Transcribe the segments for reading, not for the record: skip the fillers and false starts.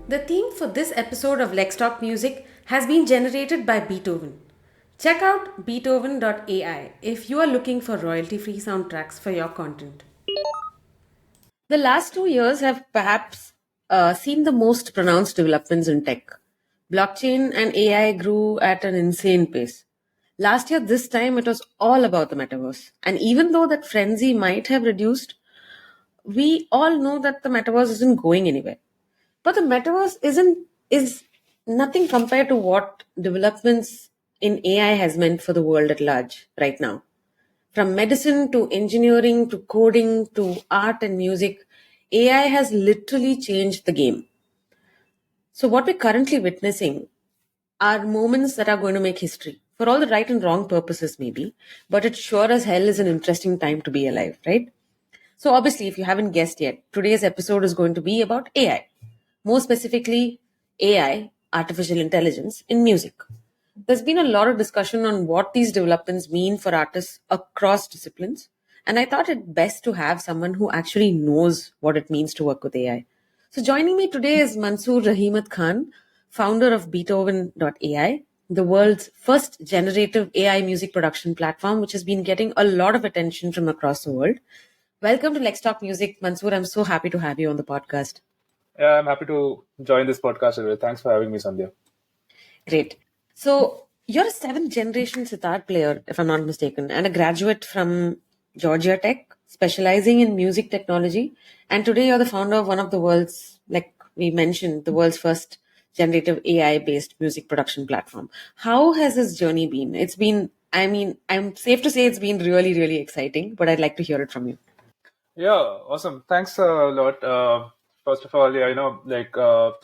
The theme for this episode of Let's Talk Music has been generated by Beethoven. Check out beethoven.ai if you are looking for royalty free soundtracks for your content. The last 2 years have perhaps seen the most pronounced developments in tech. Blockchain and AI grew at an insane pace. Last year, this time, it was all about the metaverse. And even though that frenzy might have reduced, we all know that the metaverse isn't going anywhere. But the metaverse is nothing compared to what developments in AI has meant for the world at large right now. From medicine to engineering to coding to art and music, AI has literally changed the game. So what we're currently witnessing are moments that are going to make history for all the right and wrong purposes, maybe, but it sure as hell is an interesting time to be alive, right? So, obviously, if you haven't guessed yet, today's episode is going to be about AI. More specifically, AI, artificial intelligence, in music. There's been a lot of discussion on what these developments mean for artists across disciplines, and I thought it best to have someone who actually knows what it means to work with AI. So, joining me today is Mansoor Rahimat Khan, founder of Beethoven.ai, the world's first generative AI music production platform, which has been getting a lot of attention from across the world. Welcome to Let's Talk Music, Mansoor. I'm so happy to have you on the podcast. Yeah, I'm happy to join this podcast today. Thanks for having me, Sandhya. Great. So, you're a seventh generation sitar player, if I'm not mistaken, and a graduate from Georgia Tech, specializing in music technology. And today you're the founder of one of the world's, like we mentioned, the world's first generative AI based music production platform. How has this journey been? It's been, I mean, I'm safe to say it's been really, really exciting, but I'd like to hear it from you. Yeah, awesome. Thanks a lot. First of all, yeah,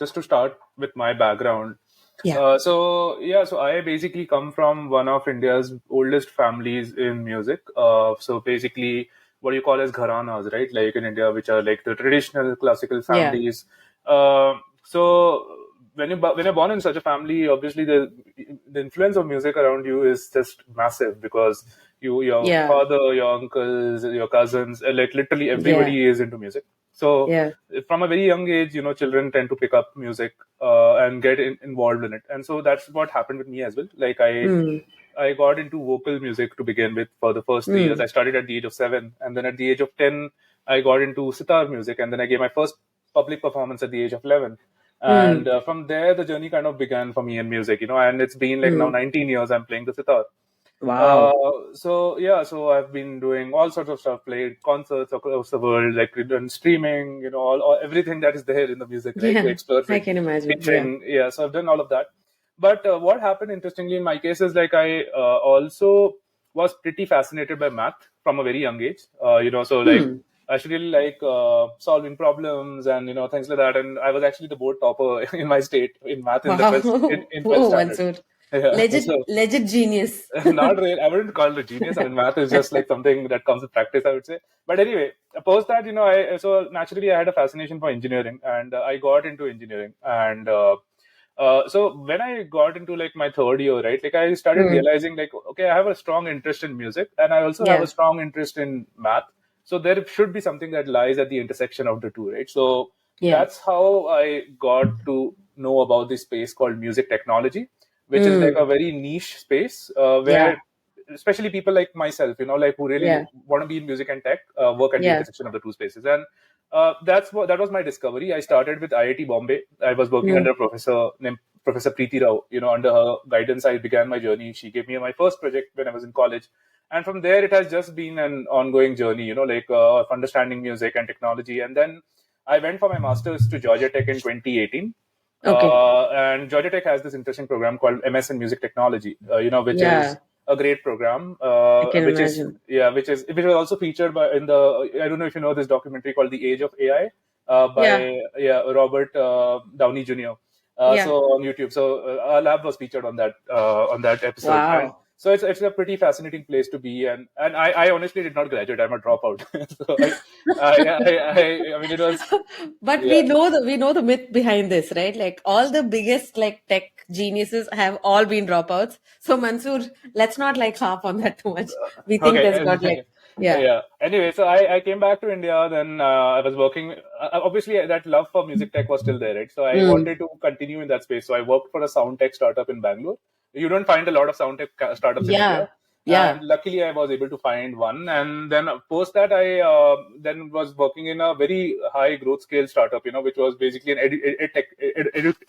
just to start with my background. Yeah. So I basically come from one of India's oldest families in music. So basically, what you call as gharanas, right? Like in India, which are like the traditional classical Yeah. families. So when you're born in such a family, obviously the influence of music around you is just massive because your Yeah. father, your uncles, your cousins, like literally Yeah. everybody is into music. So Yeah. from a very young age, children tend to pick up music and get involved in it, and so that's what happened with me as well. Like Mm. I got into vocal music to begin with for the first 3 years. Mm. I started at the age of 7, and then at the age of 10, I got into sitar music, and then I gave my first public performance at the age of 11. And Mm. from there, the journey kind of began for me in music, and it's been like now Mm. 19 years I'm playing the sitar. Wow. So I've been doing all sorts of stuff, played concerts across the world, like done streaming, all everything that is there in the music, right? To Yeah, explore I it, can imagine. Yeah. teaching, yeah. So I've done all of that. But what happened, interestingly, in my case is like I also was pretty fascinated by math from a very young age. So like Hmm. I actually really like solving problems and things like that. And I was actually the board topper in my state in math in the Wow. first in first Whoa, standard. Mansoor. Yeah. Legit, So legit genius. not really. I wouldn't call it a genius. I mean, math is just like something that comes with practice, I would say. But anyway, post that, I so naturally I had a fascination for engineering, and I got into engineering. And so when I got into like my third year, right, like I started Hmm. realizing like, okay, I have a strong interest in music, and I also have a Yeah. strong interest in math. So there should be something that lies at the intersection of the two, right? So Yeah. that's how I got to know about this space called music technology, which is like Hmm. a very niche space Yeah. where especially people like myself, like who really Yeah. want to be in music and tech, work at the Yeah. intersection of the two spaces. And that was my discovery. I started with IIT Bombay. I was working Hmm. under a professor named Professor Preeti Rao. Under her guidance, I began my journey. She gave me my first project when I was in college. And from there, it has just been an ongoing journey, of understanding music and technology. And then I went for my master's to Georgia Tech in 2018. Okay. And Georgia Tech has this interesting program called MS in Music Technology, which is Yeah. a great program, I can which is imagine. yeah, which was also featured by in the I don't know if you know this documentary called The Age of AI Yeah. by Robert Downey Jr. So Yeah. on YouTube, so our lab was featured on that episode, and Wow. so it's a pretty fascinating place to be, and I honestly did not graduate. I'm a dropout. So I mean it was But yeah. we know the myth behind this, right? Like all the biggest like tech geniuses have all been dropouts. So Mansoor, let's not like harp on that too much. We think there's got like Okay. Yeah. Yeah. Anyway, so I came back to India. Then I was working. Obviously, that love for music tech was still there, right? So I Mm. wanted to continue in that space. So I worked for a sound tech startup in Bangalore. You don't find a lot of sound tech startups in India, Yeah. and Yeah. luckily I was able to find one. And then post that, I then was working in a very high growth scale startup, which was basically an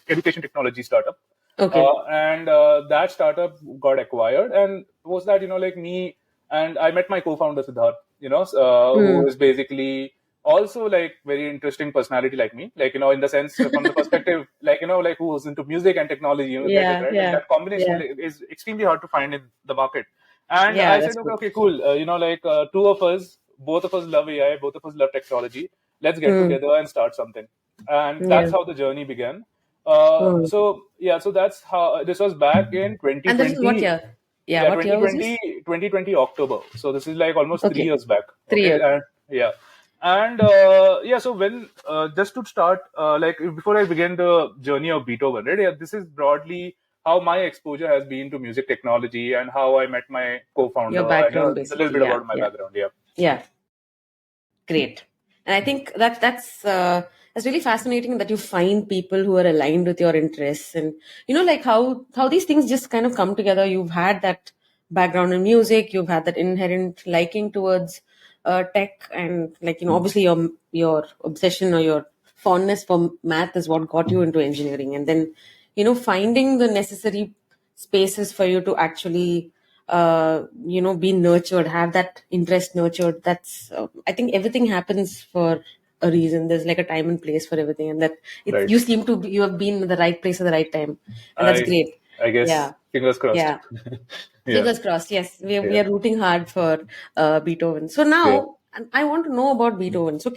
education technology startup. Okay. And that startup got acquired, and post that, like me, and I met my co-founder Siddharth, who Mm. is basically also like very interesting personality like me, like in the sense from the perspective, like like who's into music and technology, get it Yeah. right, like Yeah. that combination Yeah. is extremely hard to find in the market. And Yeah. I That's said, okay, good. okay, cool, like two of us, both of us love AI, both of us love technology, let's get Mm. together and start something. And Yeah. that's how the journey began. Mm. So yeah, so that's how this was back in And this is what 2020. year? Yeah. Yeah, What year was this? 2020 October. So this is like almost 3 Okay. years back. 3 years. Okay, and yeah, and yeah. So when just to start, like before I begin the journey of Beethoven, right? Yeah, this is broadly how my exposure has been to music technology and how I met my Your co-founder. I background, know a little basically. bit Yeah. about my Yeah. background. Yeah, Yeah. Great. And I think that's really fascinating that you find people who are aligned with your interests, and like how these things just kind of come together. You've had that background in music, you've had that inherent liking towards tech, and like obviously your obsession or your fondness for math is what got you into engineering, and then finding the necessary spaces for you to actually be nurtured, have that interest nurtured. That's I think everything happens for a reason. There's like a time and place for everything, and that right. you have been in the right place at the right time, and that's I great. I guess Yeah. fingers crossed. Yeah. Yeah, Fingers crossed. Yes, we yeah, are rooting hard for Beethoven. So yeah. now I want to know about Beethoven. So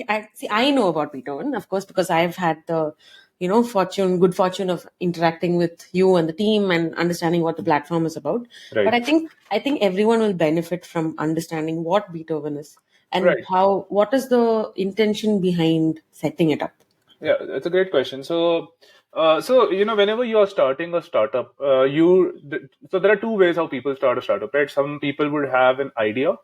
I know about Beethoven, of course, because I've had the good fortune of interacting with you and the team and understanding what the platform is about. But Right, I think everyone will benefit from understanding what Beethoven is and right. what is the intention behind setting it up. Yeah, that's a great question. So whenever you are starting a startup, so there are two ways how people start a startup, right? Some people would have an idea,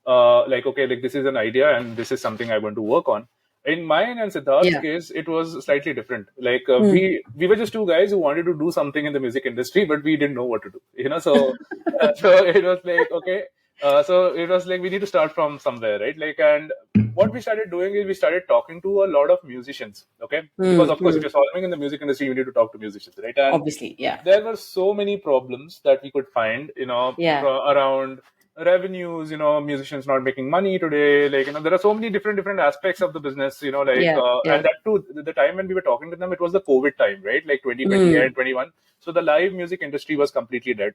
like okay, like this is an idea and this is something I want to work on. In mine and Siddharth's Yeah. case, it was slightly different. Like Hmm. we were just two guys who wanted to do something in the music industry, but we didn't know what to do. So it was like okay, so it was like we need to start from somewhere, right? Like, and what we started doing is we started talking to a lot of musicians, okay? Because Hmm. of course, if Hmm. you're solving in the music industry, you need to talk to musicians, right? And Obviously. Yeah. there were so many problems that we could find, Yeah. around revenues, musicians not making money today, like there are so many different aspects of the business, like Yeah. and Yeah. that too, the time when we were talking to them, it was the COVID time, right? Like 2020 Hmm. and 21. So the live music industry was completely dead.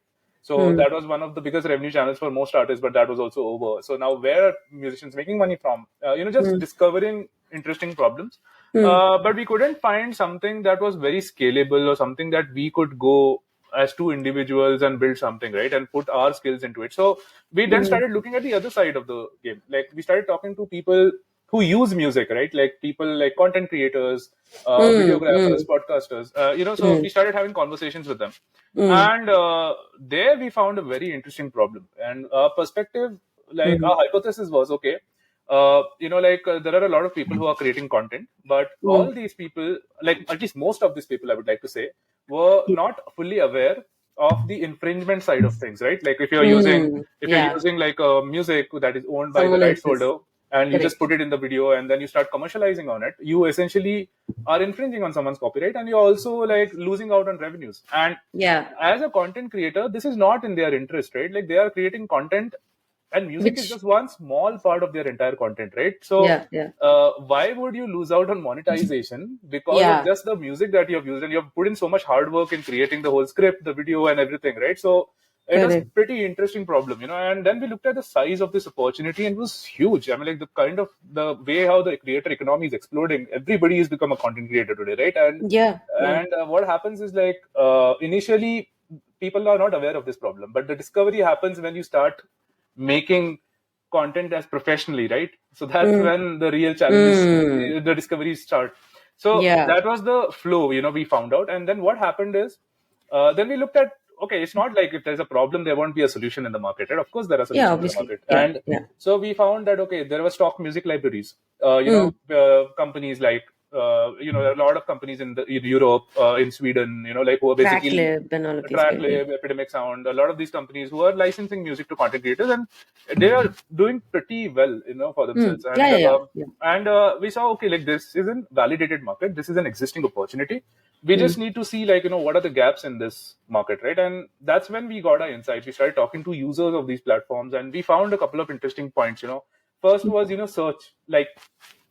So Hmm. that was one of the biggest revenue channels for most artists, but that was also over. So now where are musicians making money from? Just Hmm. discovering interesting problems. Hmm. But we couldn't find something that was very scalable or something that we could go as two individuals and build something, right? And put our skills into it. So we then Hmm. started looking at the other side of the game. Like we started talking to people who use music, right? Like people like content creators, Hmm. videographers, Hmm. podcasters, so Hmm. we started having conversations with them. Hmm. And there we found a very interesting problem. And our perspective, like Hmm. our hypothesis was okay, there are a lot of people who are creating content, but Hmm. all these people, like at least most of these people, I would like to say, were not fully aware of the infringement side of things, right? Like Hmm. if you're Yeah. using like music that is owned by the Someone rights else's. holder, and you just Correct. put it in the video and then you start commercializing on it, you essentially are infringing on someone's copyright, and you're also like losing out on revenues. And Yeah. as a content creator, this is not in their interest, right? Like they are creating content, and music is Which. just one small part of their entire content, right? So Yeah. Yeah. why would you lose out on monetization because of Yeah. just the music that you have used, and you have put in so much hard work in creating the whole script, the video, and everything, right? So it was Correct. pretty interesting problem, and then we looked at the size of this opportunity, and it was huge. I mean, like the way how the creator economy is exploding, everybody has become a content creator today, right? and Yeah. Yeah. and what happens is like initially people are not aware of this problem, but the discovery happens when you start making content as professionally, right? So that's Hmm. when the real challenges, Hmm. the discoveries start. So Yeah. that was the flow, we found out. And then what happened is, then we looked at okay, it's not like if there's a problem, there won't be a solution in the market, right? Of course, there are Yeah, solutions in the obviously. market. Yeah, And yeah. so we found that, okay, there were stock music libraries, Mm. companies like, there are a lot of companies in Europe, in Sweden, like who are basically Tracklib and all of these guys. Yeah. Tracklab, Epidemic Sound, a lot of these companies who are licensing music to content creators, and they are doing pretty well, for Mm. themselves. Yeah, And yeah, yeah. Yeah. we saw, okay, like this is a validated market, this is an existing opportunity. We just Mm. need to see, like, what are the gaps in this market, right? And that's when we got our insights. We started talking to users of these platforms, and we found a couple of interesting points. First was, search. Like,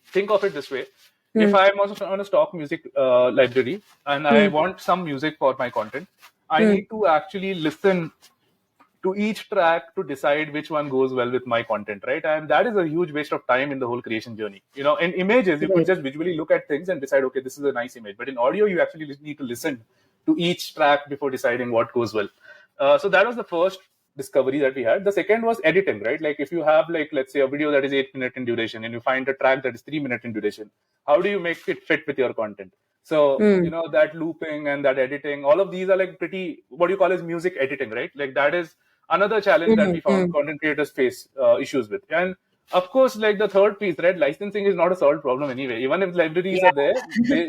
think of it this way: if Mm. I'm also on a stock music library and I Mm. want some music for my content, I Mm. need to actually listen to each track to decide which one goes well with my content, right? And that is a huge waste of time in the whole creation journey. In images, you could Right. just visually look at things and decide, okay, this is a nice image. But in audio, you actually need to listen to each track before deciding what goes well. So that was the first discovery that we had. The second was editing, right? Like if you have, like, let's say a video that is 8 minutes in duration and you find a track that is 3 minutes in duration, how do you make it fit with your content? So, Mm. that looping and that editing, all of these are like pretty, what you call as music editing, right? Like that is another challenge that Mm. we found Mm. content creators face issues with. And of course, like the third piece, right? Licensing is not a solved problem anyway. Even if libraries Yeah. are there, they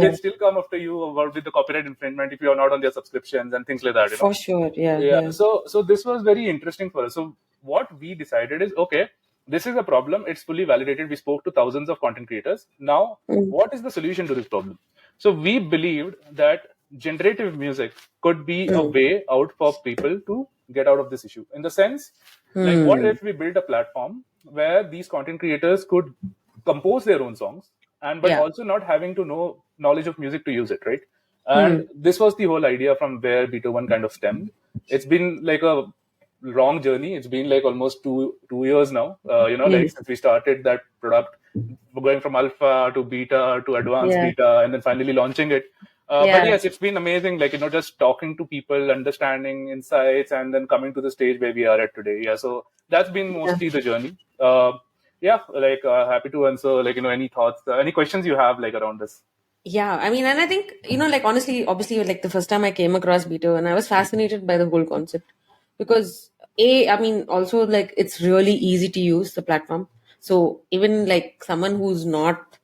they Yeah. still come after you about with the copyright infringement if you are not on their subscriptions and things like that. For sure. Yeah. Yeah. Yeah. So this was very interesting for us. So what we decided is, okay, this is a problem. It's fully validated. We spoke to thousands of content creators. Now, Mm. what is the solution to this problem? So we believed that generative music could be a Mm. way out for people to get out of this issue. In the sense, like, what Mm. if we build a platform where these content creators could compose their own songs, and but Yeah. also not having to know knowledge of music to use it, right? And Mm. this was the whole idea from where Beethoven kind of stemmed. It's been like a long journey. It's been like almost two years now. Like Mm. since we started that product, going from alpha to beta to advanced Yeah. beta, and then finally launching it. But Yeah. yes, it's been amazing. Like, just talking to people, understanding insights, and then coming to the stage where we are at today. Yeah, so that's been Yeah. mostly the journey. Yeah, like, happy to answer, like, any thoughts, any questions you have, like, around this. Yeah, I mean, and I think, like, honestly, obviously, like the first time I came across Beto, and I was fascinated by the whole concept because, I mean, also, like, it's really easy to use the platform. So, even like someone who's not,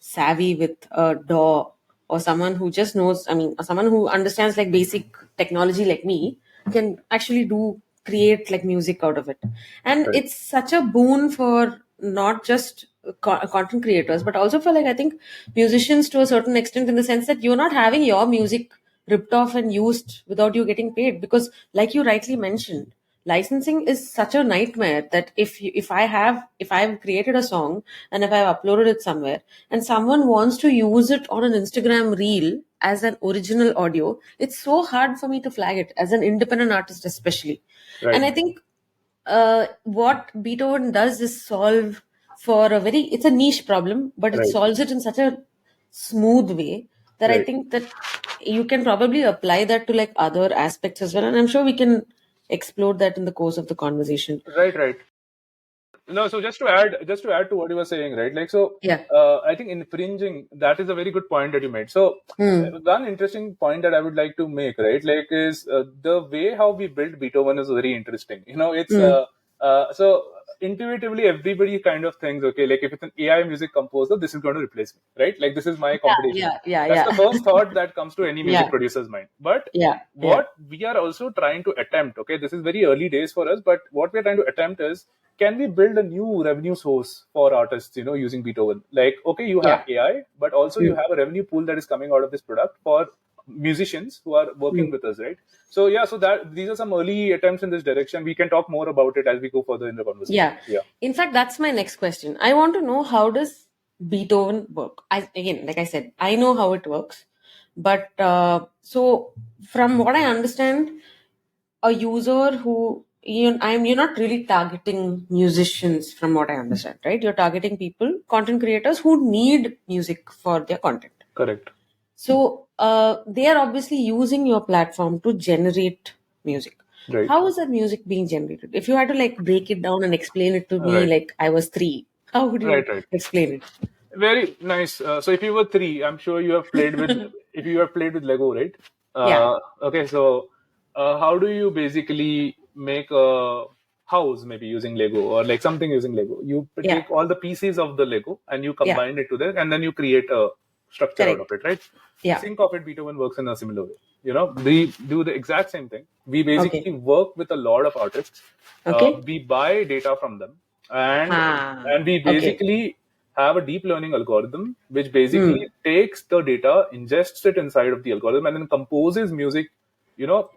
savvy with a DAW, or someone who just knows, I mean, someone who understands like basic technology like me can actually create like music out of it. And Right. it's such a boon for not just content creators, but also for, like, I think musicians to a certain extent, in the sense that you're not having your music ripped off and used without you getting paid. Because, like you rightly mentioned, licensing is such a nightmare that if I've created a song and if I've uploaded it somewhere and someone wants to use it on an Instagram reel as an original audio, it's so hard for me to flag it as an independent artist, especially. And Right. I think what Beethoven does is solve for it's a niche problem, but it Right. solves it in such a smooth way that I Right. think that you can probably apply that to like other aspects as well. And I'm sure we can explore that in the course of the conversation. Right. Right. No, so just to add to what you were saying, right? Like, so, Yeah. I think infringing, that is a very good point that you made. So, Hmm. one interesting point that I would like to make, right? Like, is the way how we built Beethoven is very interesting. It's Hmm. so intuitively everybody kind of thinks, okay, like if it's an AI music composer, this is going to replace me, right? Like this is my competition. Yeah. Yeah. That's Yeah. the first thought that comes to any music Yeah. producer's mind. But Yeah. Yeah. what we are also trying to attempt, okay, this is very early days for us, but what we're trying to attempt is, can we build a new revenue source for artists, using Beethoven? Like, okay, you have Yeah. AI, but also you Hmm. have a revenue pool that is coming out of this product for musicians who are Hmm. working with us, right? So yeah, so that these are some early attempts in this direction. We can talk more about it as we go further in the conversation. Yeah. Yeah. In fact, that's my next question. I want to know, how does Beethoven work? Again, like I said, I know how it works, but so from what I understand, a user who you're not really targeting musicians, from what I understand, right? You're targeting people, content creators who need music for their content. Correct. So they are obviously using your platform to generate music. Right. How is that music being generated? If you had to like break it down and explain it to me Right. like I was 3, how would you Right. Right. explain it? Very nice. So if you were 3, I'm sure you have played with if you have played with Lego, right? Yeah. Okay, so how do you basically make a house maybe using Lego or like something using Lego? You Yeah. take all the pieces of the Lego and you Yeah. combine it to there, and then you create a structure out of Correct. it, right? Yeah. Think of it, Beethoven works in a similar way. We do the exact same thing. We Okay. basically work with a lot of artists. Okay. We buy data from them, and Ha. and we Okay. basically have a deep learning algorithm which basically Hmm. takes the data, ingests it inside of the algorithm, and then composes music,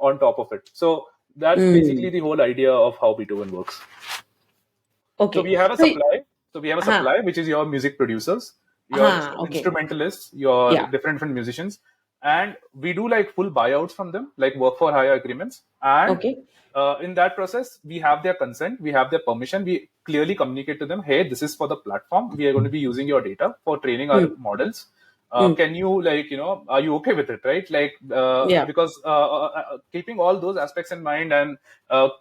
on top of it. So that's Hmm. basically the whole idea of how Beethoven works. So Okay. we have a So, supply. So we have a ha. supply, which is your music producers, your Ha. Okay. instrumentalists, your Yeah. different musicians, and we do like full buyouts from them, like work for hire agreements. And Okay. in that process, we have their consent, we have their permission. We clearly communicate to them, hey, this is for the platform. We are going to be using your data for training our Hmm. models. Hmm. Can you are you okay with it, right? Like Yeah. because keeping all those aspects in mind and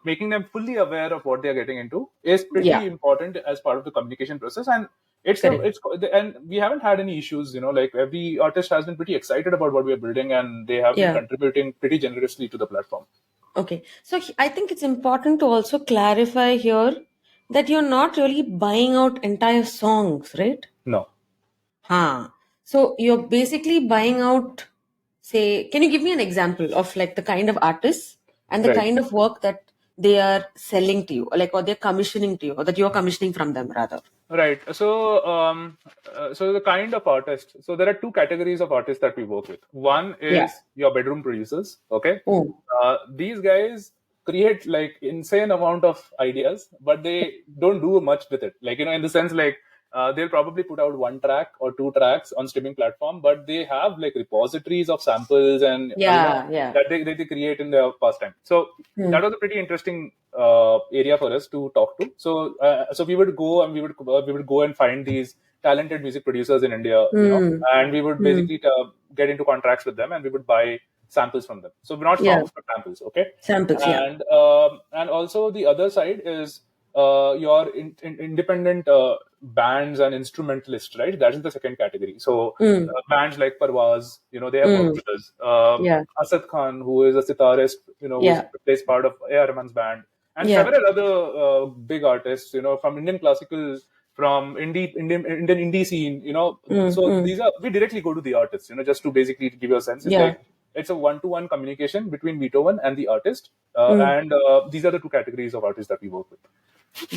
making them fully aware of what they are getting into is Yeah. pretty important as part of the communication process. And Correct. and we haven't had any issues. Like every artist has been pretty excited about what we are building, and they have been Yeah. contributing pretty generously to the platform. Okay. So I think it's important to also clarify here that you're not really buying out entire songs, right? No. Huh. So you're basically buying out, say, can you give me an example of like the kind of artists and the Right. kind of work that they are selling to you, or like, or they're commissioning to you, or that you're commissioning from them rather? Right. So the kind of artist. So there are two categories of artists that we work with. One Yeah. is your bedroom producers. Okay. Oh, These guys create like insane amount of ideas, but they don't do much with it. Like, in the sense like they'll probably put out one track or two tracks on streaming platform, but they have like repositories of samples and yeah, yeah. that they create in their pastime. So Hmm. that was a pretty interesting area for us to talk to. So we would go and we would go and find these talented music producers in India, Hmm. and we would Hmm. basically get into contracts with them, and we would buy samples from them. So not Yeah. songs, but samples. Okay, Samples, yeah. and also the other side is your independent bands and instrumentalists, right? That is the second category. So Hmm. bands like Parvaz, they have Hmm. worked with us. Yeah. Asad Khan, who is a sitarist, who's Yeah. plays part of A.R. Rahman's band, and Yeah. several other big artists, from Indian classical, from Indian indie scene, Hmm. So Hmm. these are we directly go to the artists, just to basically give you a sense. It's Yeah. like it's a one-to-one communication between Beethoven and the artist, Hmm. and these are the two categories of artists that we work with.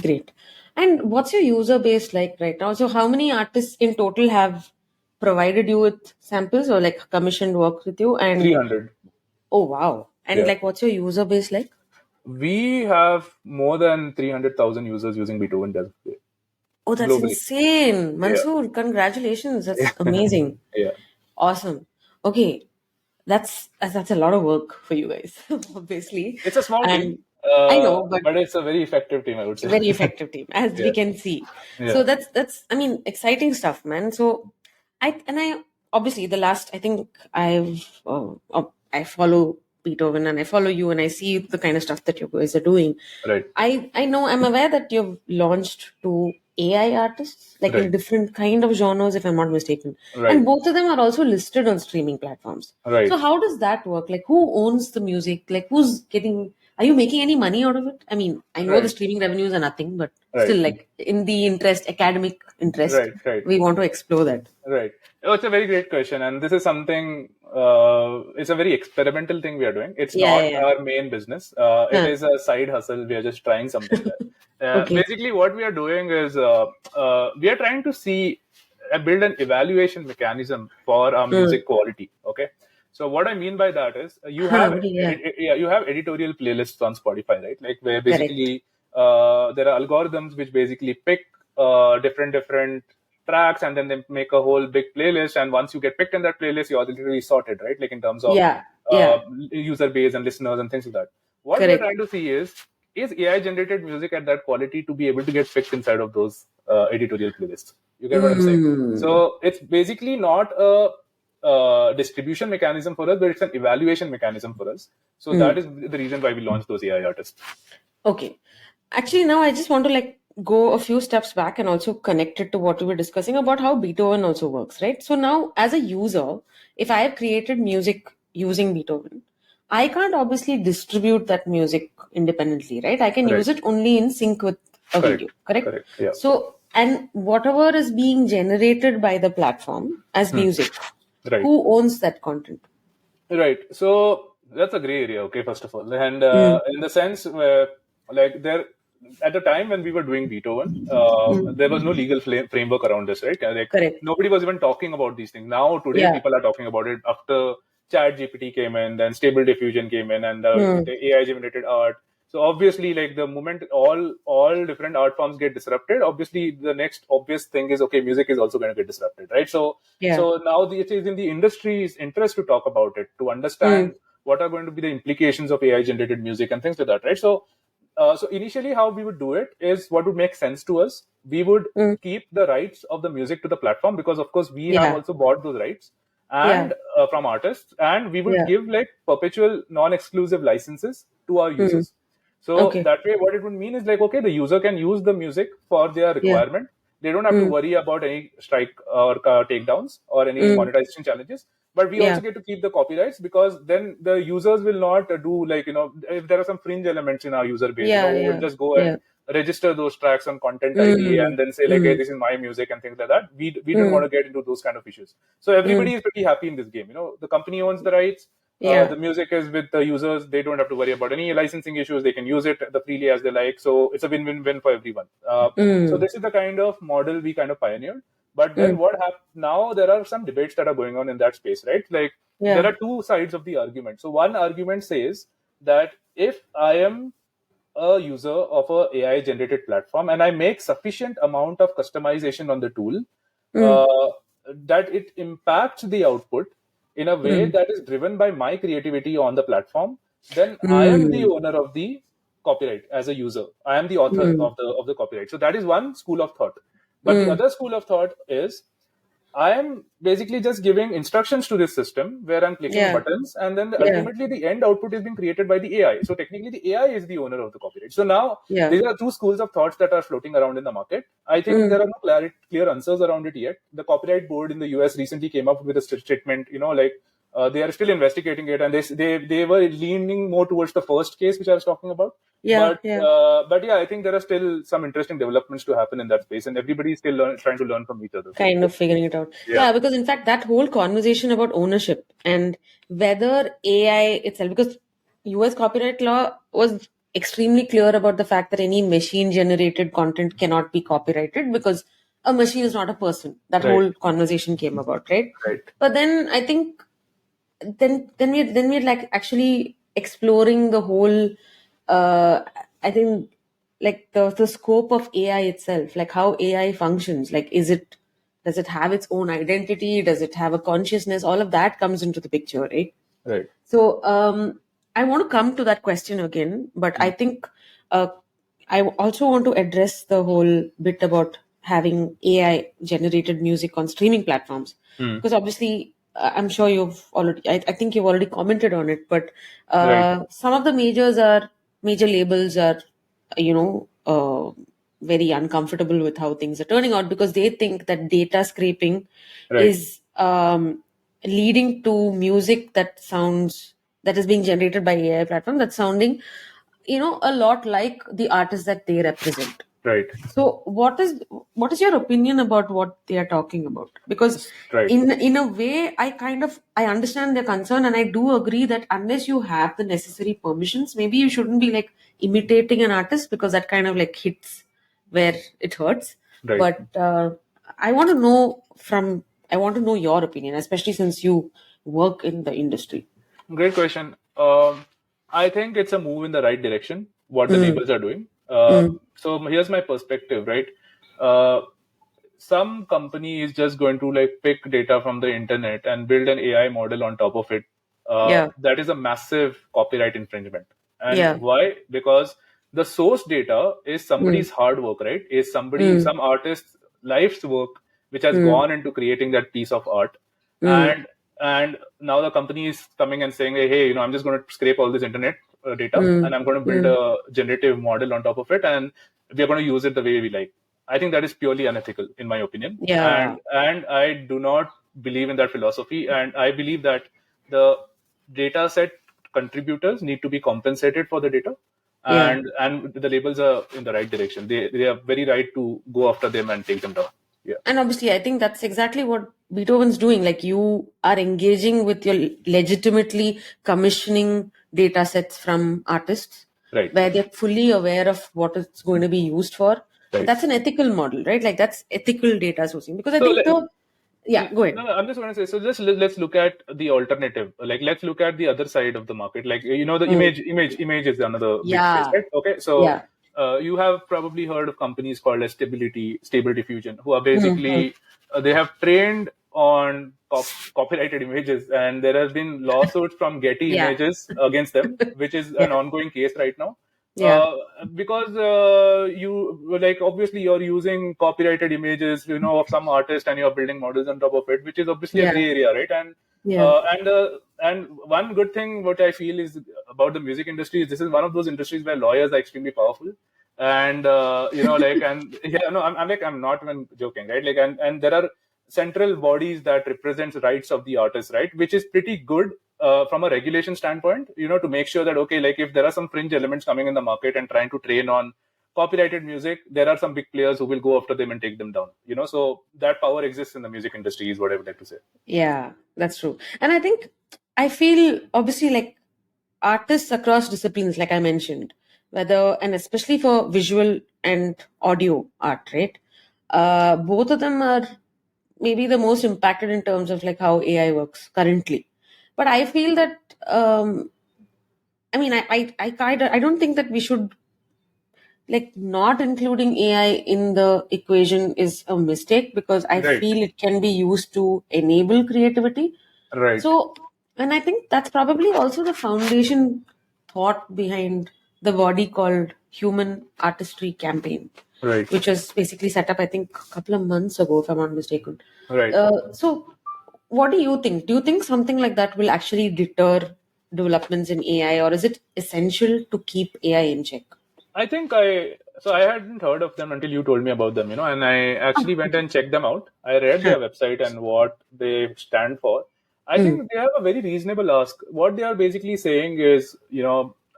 Great. And what's your user base like right now? So how many artists in total have provided you with samples or like commissioned work with you? And 300. oh wow. And Yeah. like what's your user base like? We have more than 300,000 users using Beethoven Dev Oh, that's globally. insane. Yeah. Mansoor, congratulations. That's Yeah. amazing. Yeah. Awesome. Okay. That's a lot of work for you guys, obviously. It's a small team, And I know, but but it's a very effective team, I would say. very effective team, as we Yeah. can see. Yeah. So that's I mean, exciting stuff, man. So I obviously the last, I think I follow Beethoven and I follow you and I see the kind of stuff that you guys are doing. Right. I know, I'm aware that you've launched two AI artists, like in Right. different kind of genres, if I'm not mistaken. Right. And both of them are also listed on streaming platforms. Right. So how does that work? Like, who owns the music? Like, who's getting? Are you making any money out of it? I mean, I know the Right. streaming revenues are nothing, but Right. still, like in the interest, academic interest, Right. Right. we want to explore that. Right. Oh, it's a very great question, and this is something. It's a very experimental thing we are doing. It's Yeah, not yeah, our main business. It yeah. is a side hustle. We are just trying something there. Okay. Basically, what we are doing is we are trying to build an evaluation mechanism for our Mm. music quality. Okay. So what I mean by that is Huh, what do you, yeah. you have editorial playlists on Spotify, right? Like where Correct. basically there are algorithms which basically pick different tracks, and then they make a whole big playlist. And once you get picked in that playlist, you're literally sorted, right? Like in terms of Yeah, yeah, user base and listeners and things like that. What we are correct. trying to see is AI generated music at that quality to be able to get picked inside of those editorial playlists. You get what I'm saying? Mm. So it's basically not a distribution mechanism for us, but it's an evaluation mechanism for us. So that is the reason why we launched those AI artists. Okay. Actually, now I just want to like go a few steps back and also connect it to what we were discussing about how Beethoven also works, right? So now, as a user, if I have created music using Beethoven, I can't obviously distribute that music independently, right? I can Right. use it only in sync with a Correct. video, correct? Correct. Yeah. So, and whatever is being generated by the platform as music, Right. who owns that content? Right. So that's a gray area, okay, first of all. And Mm, in the sense where, like, there, at the time when we were doing Beethoven, there was no legal framework around this, right? Like, correct. nobody was even talking about these things. Now, today, Yeah. people are talking about it after Chat GPT came in, then Stable Diffusion came in, and Mm, the AI generated art. So obviously, like the moment all different art forms get disrupted, obviously the next obvious thing is, okay, music is also going to get disrupted, right? yeah. So now it is in the industry's interest to talk about it, to Mm, understand what are going to be the implications of AI generated music and things like that, right? So initially, how we would do it is what would make sense to us. We would mm, keep the rights of the music to the platform because, of course, we have yeah. also bought those rights Yeah. and from artists, and we would Yeah. give like perpetual non-exclusive licenses to our Mm, users. So okay. that way, what it would mean is like, okay, the user can use the music for their Yeah. requirement. They don't have to Mm, worry about any strike or takedowns or any mm, monetization challenges. But we yeah. also get to keep the copyrights because then the users will not do like, if there are some fringe elements in our user base, Yeah. who will Yeah. just go Yeah. and register those tracks on content ID Mm, and then say like, hey, mm, this is my music and things like that. We don't want mm, to get into those kind of issues. So mm, everybody is pretty happy in this game. The company owns the rights. yeah. The music is with the users. They don't have to worry about any licensing issues. They can use it the freely as they like. So it's a win-win-win for everyone. So Mm, this is the kind of model we kind of pioneered. But then mm, what happened now? There are some debates that are going on in that space, right? Like there yeah. are two sides of the argument. So one argument says that if I am a user of a AI generated platform and I make sufficient amount of customization on the tool, Mm, uh, that it impacts the output in a way mm, that is driven by my creativity on the platform, then I am the mm, owner of the copyright as a user. I am the author mm, of the copyright. So that is one school of thought. But the mm, other school of thought is I am basically just giving instructions to this system where I'm clicking yeah. buttons, and then Yeah. ultimately the end output is being created by the AI. So technically, the AI is the owner of the copyright. So now Yeah. these are two schools of thoughts that are floating around in the market. I think Mm, there are no clear answers around it yet. The copyright board in the US recently came up with a statement. Like they are still investigating it, and they were leaning more towards the first case which I was talking about. yeah. Yeah. But yeah, I think there are still some interesting developments to happen in that space, and everybody is still trying to learn from each other. So Kind of figuring it out. yeah, Yeah, because in fact, that whole conversation about ownership and whether AI itself, because US copyright law was extremely clear about the fact that any machine generated content cannot be copyrighted because a machine is not a person. That right, whole conversation came about, right? right, But then I think then we're like actually exploring the whole uh I think like the scope of AI itself, like how AI functions, like does it have its own identity, does it have a consciousness, all of that comes into the picture, right? right. So I want to come to that question again, but I think uh, I also want to address the whole bit about having AI generated music on streaming platforms, Hmm. because obviously I'm sure I think you've already commented on it, but Right, some of the major labels are, you know, very uncomfortable with how things are turning out because they think that data scraping right, is leading to music that is being generated by AI platform that's sounding, a lot like the artists that they represent. right, So what is your opinion about what they are talking about? Because right, in a way, I understand their concern, and I do agree that unless you have the necessary permissions, maybe you shouldn't be like imitating an artist, because that kind of like hits where it hurts. right. But I want to know your opinion, especially since you work in the industry. Great question. I think it's a move in the right direction, what the Mm, labels are doing. mm, So here's my perspective, right? Uh, some company is just going to like pick data from the internet and build an AI model on top of it. yeah, That is a massive copyright infringement. And yeah, why? Because the source data is mm, somebody's hard work, right? Is mm, some artist's life's work which has mm, gone into creating that piece of art. mm, And now the company is coming and saying, hey, I'm just going to scrape all this internet data mm, and I'm going to build mm. a generative model on top of it, and we are going to use it the way we like. I think that is purely unethical, in my opinion, Yeah. and I do not believe in that philosophy. And I believe that the data set contributors need to be compensated for the data, Yeah. and the labels are in the right direction. They are very right to go after them and take them down. Yeah. And obviously, I think that's exactly what Beethoven's doing. Like you are engaging with your legitimately commissioning data sets from artists Right. where they're fully aware of what it's going to be used for. And Right. that's an ethical model, right? Like that's ethical data sourcing. Because I So think yeah, go ahead. no, I'm just going to say. So just let's look at the alternative. Like let's look at the other side of the market. Like the Mm. image is another big space, Yeah. right? Okay, so Yeah. you have probably heard of companies called as Stable Diffusion, who are Mm-hmm. basically they have trained on copyrighted images, and there has been lawsuits from Getty Yeah. Images against them, which is an Yeah. ongoing case right now. Yeah. Because you like obviously you're using copyrighted images, of some artist, and you're building models on top of it, which is obviously a Yeah. gray area, right? Yeah. And one good thing what I feel is about the music industry is this is one of those industries where lawyers are extremely powerful, and like and yeah, no, I'm like I'm not even joking, right? Like and there are central bodies that represents rights of the artist, right, which is pretty good from a regulation standpoint, to make sure that okay, like if there are some fringe elements coming in the market and trying to train on copyrighted music, there are some big players who will go after them and take them down. So that power exists in the music industry is what I would like to say. Yeah, that's true. And I think I feel obviously like artists across disciplines, like I mentioned, whether and especially for visual and audio art, right? Both of them are maybe the most impacted in terms of like how AI works currently. But I feel that I mean I don't think that we should like not including AI in the equation is a mistake because I Right. feel it can be used to enable creativity. Right. So, and I think that's probably also the foundation thought behind the body called Human Artistry Campaign, Right. which was basically set up, I think, a couple of months ago, if I'm not mistaken. Right. So, what do you think? Do you think something like that will actually deter developments in AI, or is it essential to keep AI in check? I think I hadn't heard of them until you told me about them, and I actually went and checked them out. I read Huh. their website and what they stand for. I Mm. think they have a very reasonable ask. What they are basically saying is,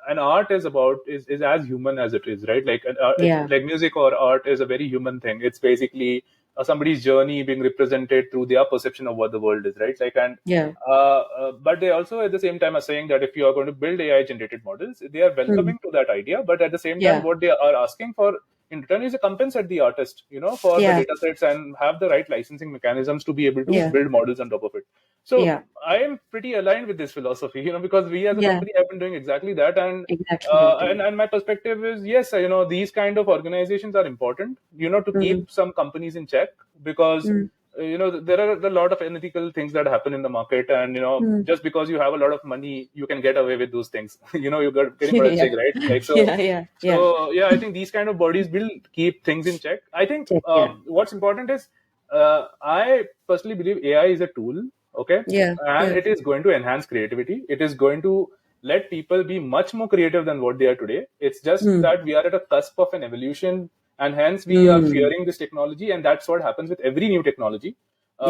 an art is as human as it is, right? Like it's Yeah. like music or art is a very human thing. It's basically somebody's journey being represented through their perception of what the world is, right? Like Yeah. but they also at the same time are saying that if you are going to build AI generated models, they are Mm. welcoming to that idea. But at the same time, Yeah. what they are asking for in return is a compensate the artist, for the Yeah. data sets and have the right licensing mechanisms to be able to Yeah. build models on top of it. So Yeah. I am pretty aligned with this philosophy, because we as a Yeah. company have been doing exactly that. And Exactly that. Yeah. and my perspective is yes, these kind of organizations are important, to Mm. keep some companies in check because Mm. there are a lot of unethical things that happen in the market, and Mm. just because you have a lot of money you can get away with those things. You got getting what I'm Yeah. saying, right? Like Yeah. Yeah. Yeah. yeah, I think these kind of bodies will keep things in check. I think Check. Yeah. what's important is I personally believe AI is a tool, okay, Yeah. and Yeah. it is going to enhance creativity. It is going to let people be much more creative than what they are today. It's just Mm. that we are at a cusp of an evolution, and hence we are Mm. fearing this technology, and that's what happens with every new technology.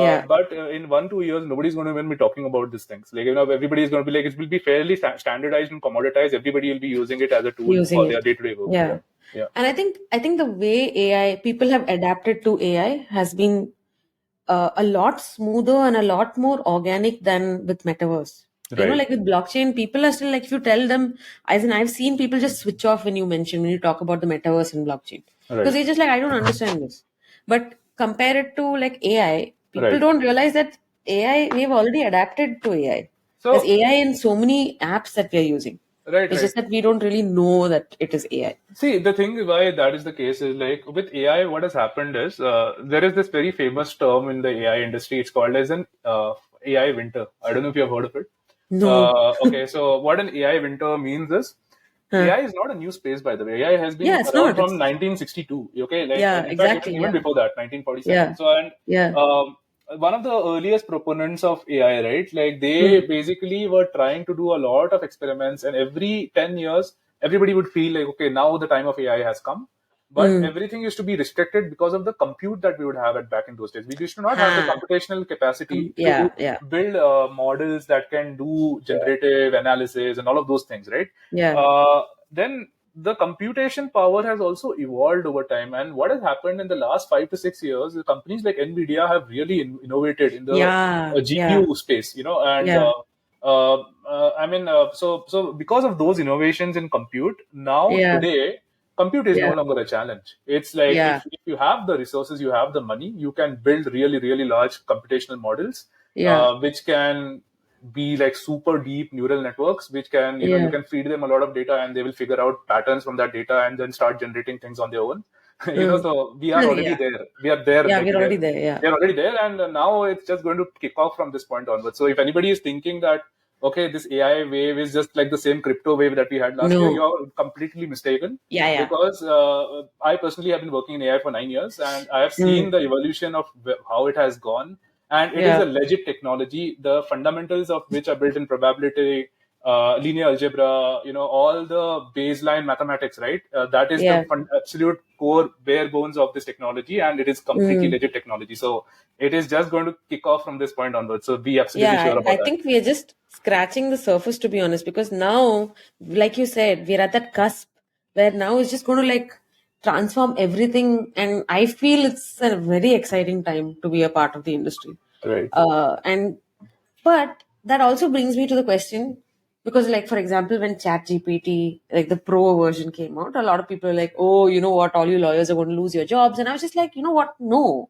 Yeah. But in 1-2 years, nobody's going to even be talking about these things. Like, everybody is going to be like, it will be fairly standardized and commoditized. Everybody will be using it as a tool Using for their it. day-to-day work. Yeah, Yeah. yeah, And I think the way AI people have adapted to AI has been a lot smoother and a lot more organic than with metaverse. right, Like with blockchain, people are still like, if you tell them, as in I've seen people just switch off when you talk about the metaverse and blockchain. Because right, they just like, I don't understand this. But compare it to like AI, people right. don't realize that AI, we've already adapted to AI. There's So, AI in so many apps that we're using. right, It's right. just that we don't really know that it is AI. See, the thing why that is the case is like with AI, what has happened is there is this very famous term in the AI industry. It's called as an AI winter. I don't know if you have heard of it. No. Okay, so what an AI winter means is Huh. AI is not a new space, by the way. AI has Yeah, been it's around not. from It's 1962. Okay, like yeah, and in fact, exactly. even Yeah. before that, 1947. Yeah. So, and Yeah. one of the earliest proponents of AI, right? Like they Mm. basically were trying to do a lot of experiments, and every 10 years, everybody would feel like, okay, now the time of AI has come. but everything used to be restricted because of the compute that we would have at back in those days. We used to not have the Ha. computational capacity Yeah, to yeah, build models that can do generative analysis and all of those things, right? yeah, Then the computation power has also evolved over time. And what has happened in the last 5 to 6 years, the companies like NVIDIA have really innovated in the yeah, yeah, GPU space, and yeah, so because of those innovations in compute, now yeah, today compute is no yeah, longer a challenge. It's like yeah, if you have the resources, you have the money, you can build really, really large computational models, yeah, which can be like super deep neural networks, which can, you yeah. can feed them a lot of data and they will figure out patterns from that data and then start generating things on their own. Mm. So we are already Yeah, there. We are there, yeah, like we're already there. Yeah. they're already there, and now it's just going to kick off from this point onwards. So if anybody is thinking that okay, this AI wave is just like the same crypto wave that we had last year, No. you're completely mistaken. Yeah, yeah. Because I personally have been working in AI for 9 years, and I have Mm. seen the evolution of how it has gone, and it is Yeah, a legit technology. The fundamentals of which are built in probability, linear algebra, all the baseline mathematics, right? That is the yeah. absolute core bare bones of this technology, and it is completely Mm. legit technology. So it is just going to kick off from this point onwards. So be absolutely Yeah, sure I about that. think we are just scratching the surface, to be honest, because now, like you said, we're at that cusp where now it's just going to like transform everything. And I feel it's a very exciting time to be a part of the industry. Right. And but that also brings me to the question, because like for example, when ChatGPT, like the pro version came out, a lot of people are like, oh, you know what, all you lawyers are going to lose your jobs. And I was just like, you know what, no.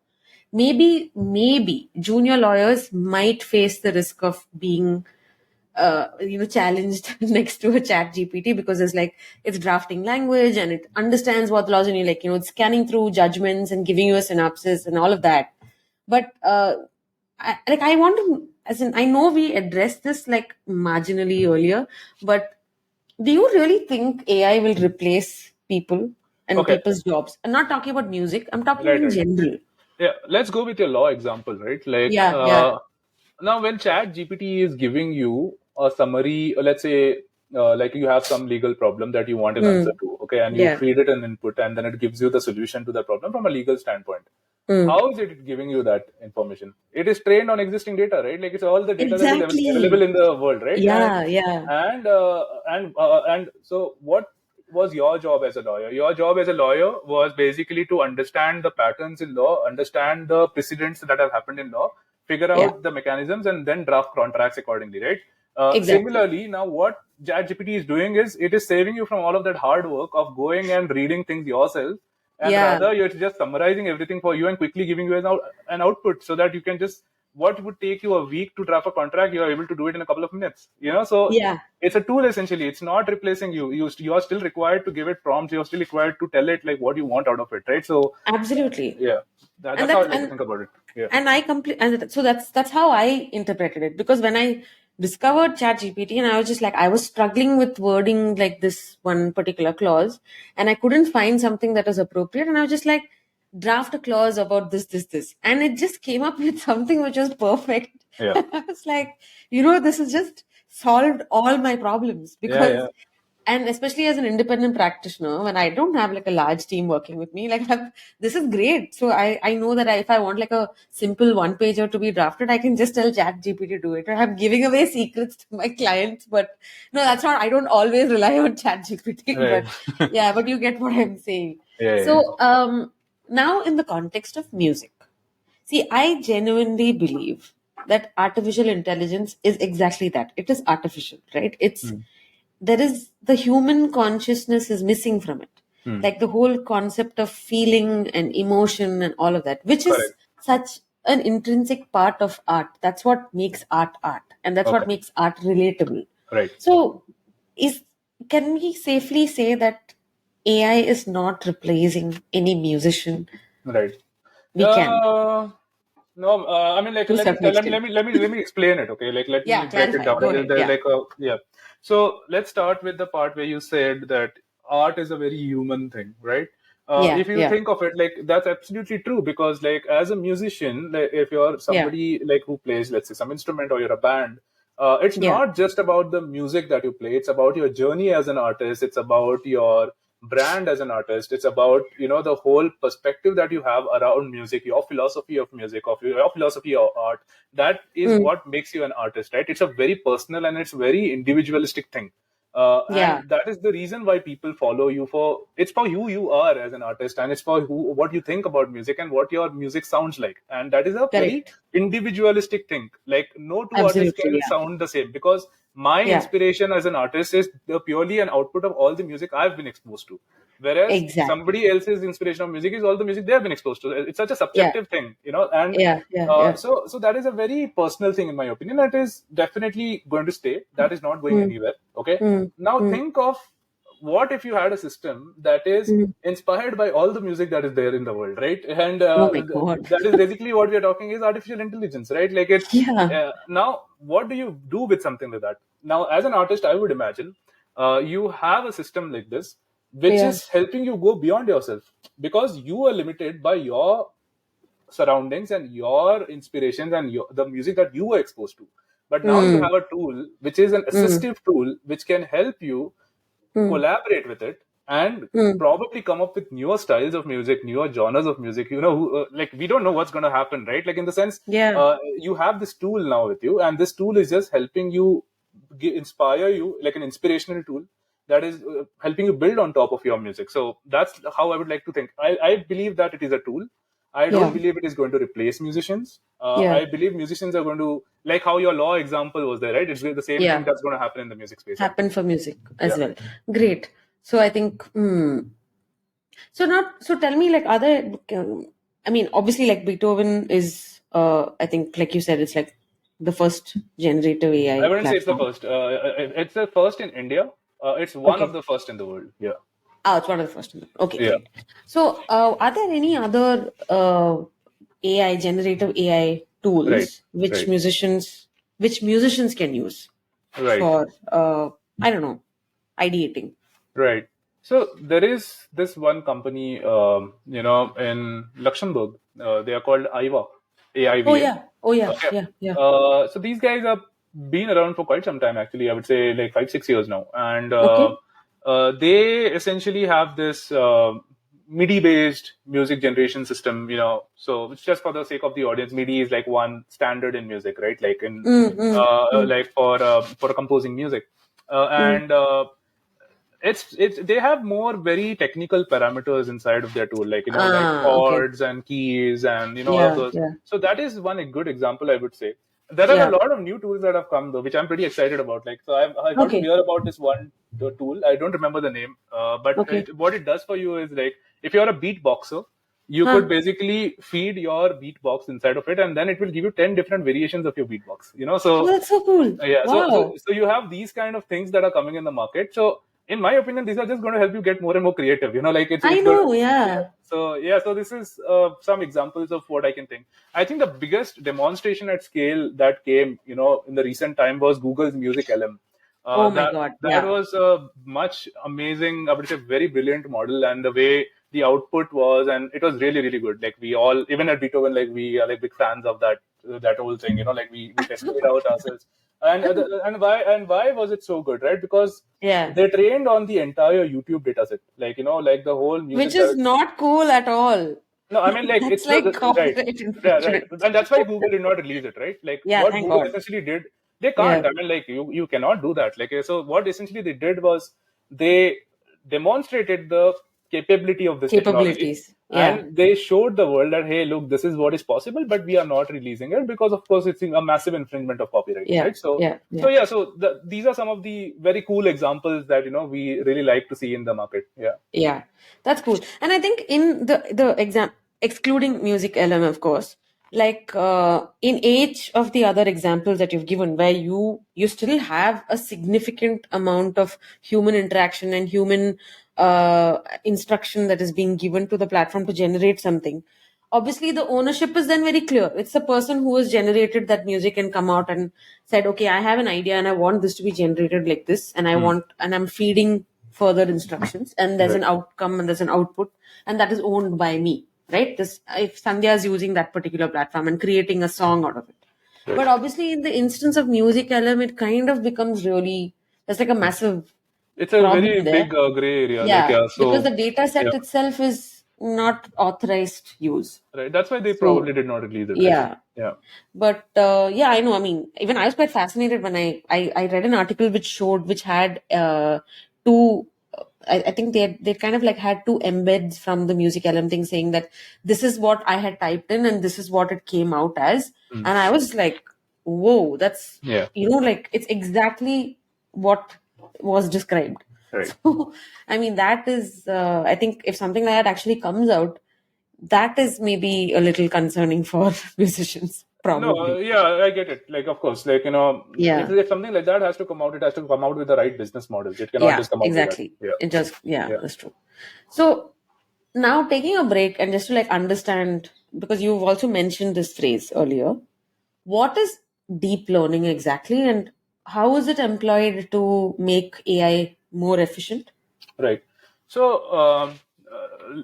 Maybe junior lawyers might face the risk of being challenged next to a chat GPT, because it's like it's drafting language and it understands what the laws, and you like, it's scanning through judgments and giving you a synopsis and all of that. But I want to, as in, I know we addressed this like marginally earlier, but do you really think AI will replace people and Okay. people's jobs? I'm not talking about music, I'm talking Right. in Right. general. Yeah, let's go with your law example, right? Like Yeah, yeah, now, when Chat GPT is giving you a summary, let's say, like you have some legal problem that you want an answer mm, to, okay, and you yeah, feed it an input, and then it gives you the solution to the problem from a legal standpoint. mm. How is it giving you that information? It is trained on existing data, right? Like it's all the data that is available Exactly. in the world, right? Yeah, yeah, And so what was your job as a lawyer? Your job as a lawyer was basically to understand the patterns in law, understand the precedents that have happened in law, figure yeah, out the mechanisms, and then draft contracts accordingly, right? exactly. Similarly, now what ChatGPT is doing is it is saving you from all of that hard work of going and reading things yourself, and Yeah, rather you're just summarizing everything for you and quickly giving you an output, so that you can just, what would take you a week to draft a contract, you are able to do it in a couple of minutes. So yeah, it's a tool essentially. It's not replacing you. You are still required to give it prompts. You're still required to tell it like what you want out of it, right? So absolutely. yeah, And that's how I that's like to think about it. Yeah. and I complete and so that's how I interpreted it, because when I discovered chat gpt, and I was just like, I was struggling with wording like this one particular clause, and I couldn't find something that was appropriate, and I was just like, draft a clause about this, and it just came up with something which was perfect. Yeah. I was like, this has just solved all my problems, Yeah. Yeah. because and especially as an independent practitioner, when I don't have like a large team working with me, like this is great. So I know that if I want like a simple one pager to be drafted, I can just tell chat gpt to do it. I'm giving away secrets to my clients, but no, that's not, I don't always rely on chat gpt. Right. But yeah, but you get what I'm saying. Yeah. Yeah. So now in the context of music, see, I genuinely believe that artificial intelligence is exactly that. It is artificial, right? It's Hmm. there is the human consciousness is missing from it, Hmm. like the whole concept of feeling and emotion and all of that, which is Correct. such an intrinsic part of art. That's what makes art, and that's Okay. what makes art relatable. Right. So is can we safely say that AI is not replacing any musician? Right. We can, No, I mean, like, to a certain extent. let me explain it. Okay, like, let me Yeah, break it clarify, down. go ahead. Yeah, Yeah. So let's start with the part where you said that art is a very human thing, right? yeah, If you yeah, think of it, like, that's absolutely true, because, like, as a musician, like, if you're yeah, somebody like who plays, let's say, some instrument, or you're a band, it's yeah, not just about the music that you play. It's about your journey as an artist. It's about your brand as an artist. It's about, the whole perspective that you have around music, your philosophy of music, of your philosophy of art. That is Mm. what makes you an artist, right? It's a very personal and it's very individualistic thing. Yeah. And that is the reason why people follow you. For it's for who you are as an artist, and it's for what you think about music and what your music sounds like, and that is a very Correct. individualistic thing. Like, no two artists Absolutely. can Yeah. sound the same, because my Yeah. inspiration as an artist is purely an output of all the music I've been exposed to, whereas Exactly. somebody else's inspiration of music is all the music they have been exposed to. It's such a Yeah. subjective thing, and Yeah. Yeah. Yeah. so that is a very personal thing, in my opinion. That is definitely going to stay. That is not going Mm. anywhere. Okay. Mm. Now Mm. think of, what if you had a system that is Mm. inspired by all the music that is there in the world, right? And Oh my God. that is basically what we are talking is artificial intelligence, right? Like, it's Yeah. now, what do you do with something like that? Now, as an artist, I would imagine you have a system like this, which Yeah. is helping you go beyond yourself, because you are limited by your surroundings and your inspirations and the music that you were exposed to. But now you Mm. have a tool which is an Mm. assistive tool which can help you Mm. collaborate with it and Mm. probably come up with newer styles of music, newer genres of music. Like, we don't know what's going to happen, right? Like, in the sense, Yeah. you have this tool now with you, and this tool is just helping you inspire you, like an inspirational tool that is helping you build on top of your music. So that's how I would like to think. I believe that it is a tool. I don't Yeah. believe it is going to replace musicians. Yeah. I believe musicians are going to, like how your law example was there, right? It's the same thing Yeah. that's going to happen in the music space, I Happen believe. for music Yeah. as well. Great. So I think. So not. So tell me, like, other. I mean, obviously, like Beethoven is. I think, like you said, it's like the first generative I AI wouldn't say it's the platform. first. It's the first in India. It's one of Okay. the first in the world. Yeah. Ah, it's one of the first. Okay, Yeah. great. So, are there any other AI generative AI Right. tools Right. which musicians can use Right. for I don't know, ideating? Right. So there is this one company, in Luxembourg. They are called AIVA, Oh AIVA. yeah, oh yeah, Okay. yeah, yeah. So these guys have been around for quite some time, actually. I would say like 5-6 years now, and Okay. they essentially have this MIDI-based music generation system. So it's just for the sake of the audience. MIDI is like one standard in music, right? Like in Mm, mm, mm, like for composing music, mm. and it's they have more very technical parameters inside of their tool, like, like Ah, okay. chords and keys and all of Yeah, those. yeah, So that is one good example, I would say. There are a yeah. lot of new tools that have come, though, which I'm pretty excited about. Like, so I got to Okay, hear about this one tool. I don't remember the name, but okay. what it does for you is, like, if you're a beatboxer, you could Huh. basically feed your beatbox inside of it, and then it will give you 10 different variations of your beatbox. Oh, So that's so cool. yeah, Wow. so you have these kind of things that are coming in the market. So in my opinion, these are just going to help you get more and more creative. Like, I it's going. know. Yeah. Yeah. So this is some examples of what I can think. I think the biggest demonstration at scale that came, in the recent time was Google's Music LM. Oh my That God. that Yeah. was a much amazing, I would say, very brilliant model, and the way the output was, and it was really, really good. Like, we all, even at Beethoven, like, we are like big fans of that whole thing. Like, we tested it out ourselves. And why was it so good, right? Because Yeah. they trained on the entire YouTube dataset, like, like the whole Which music is that. not cool at all. No, I mean, like, That's it's the, like right. copyright Yeah, right. infringement. And that's why Google did not release it, right? Like, Yeah, what thank Google God. essentially did, they Yeah. can't. I mean, like, you cannot do that. Like, so what essentially they did was they demonstrated the capability of this technology, Capabilities. Yeah. and they showed the world that, hey, look, this is what is possible, but we are not releasing it because, of course, it's a massive infringement of copyright, Yeah. right? So, Yeah. so Yeah. yeah, so these are some of the very cool examples that we really like to see in the market. Yeah. Yeah. That's cool. And I think in the exam, excluding music LM, of course, like in each of the other examples that you've given, where you still have a significant amount of human interaction and human instruction that is being given to the platform to generate something. Obviously, the ownership is then very clear. It's the person who has generated that music and come out and said, okay, I have an idea and I want this to be generated like this, and Hmm. I'm feeding further instructions, and there's an Right. outcome and there's an output, and that is owned by me, right? This, if Sandhya is using that particular platform and creating a song out of it. Right. But obviously, in the instance of music LM, it kind of becomes really, there's like a massive It's a problem very there. big gray area. Like, Yeah, yeah, because so, the data yeah, set itself is not authorized use. right. That's why they So probably did not release it, I think. yeah, Yeah. but yeah, I know. I mean, even I was quite fascinated when I read an article which had two. I think they kind of like had two embeds from the music LM thing saying that this is what I had typed in and this is what it came out as, Mm. and I was like, whoa, that's Yeah. like it's exactly what was described. Right. So I mean, that is I think if something like that actually comes out, that is maybe a little concerning for musicians, No, probably. yeah, I get it. Like, of course, like, Yeah, if something like that has to come out, it has to come out with the right business models. It cannot yeah, just come out with that. exactly. Yeah. It just, yeah, Yeah. that's true. So now taking a break and just to like understand, because you've also mentioned this phrase earlier, what is deep learning exactly and how is it employed to make AI more efficient? Right. So,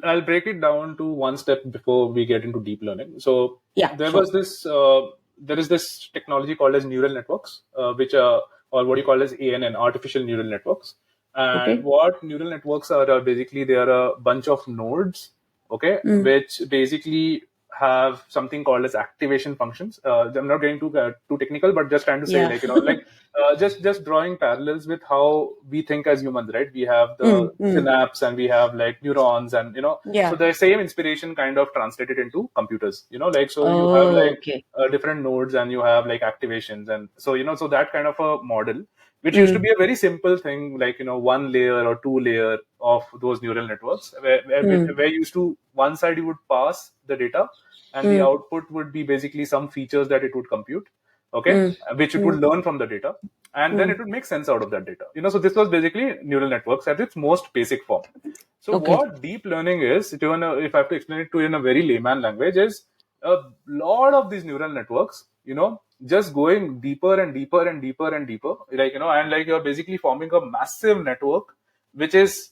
I'll break it down to one step before we get into deep learning. So, Yeah, there sure. was this, there is this technology called as neural networks, which are, or what you call as ANN, artificial neural networks. And Okay. what neural networks are basically, they are a bunch of nodes, okay, Mm, which basically have something called as activation functions. I'm not getting too technical, but just trying to say, yeah. like, just drawing parallels with how we think as humans, right? We have the Mm, mm, synapse and we have like neurons, and so yeah. the same inspiration kind of translated into computers. Like, so you have Oh, like okay. different nodes and you have like activations, and so so that kind of a model, which used to Mm, be a very simple thing, like one layer or two layer of those neural networks, mm, where used to one side you would pass the data, and the mm, output would be basically some features that it would compute, okay, mm, which it would mm, learn from the data, and then mm. it would make sense out of that data. So this was basically neural networks at its most basic form. So Okay. what deep learning is, if I have to explain it to you in a very layman language, is a lot of these neural networks, just going deeper and deeper and deeper and deeper, like, and like you're basically forming a massive network, which is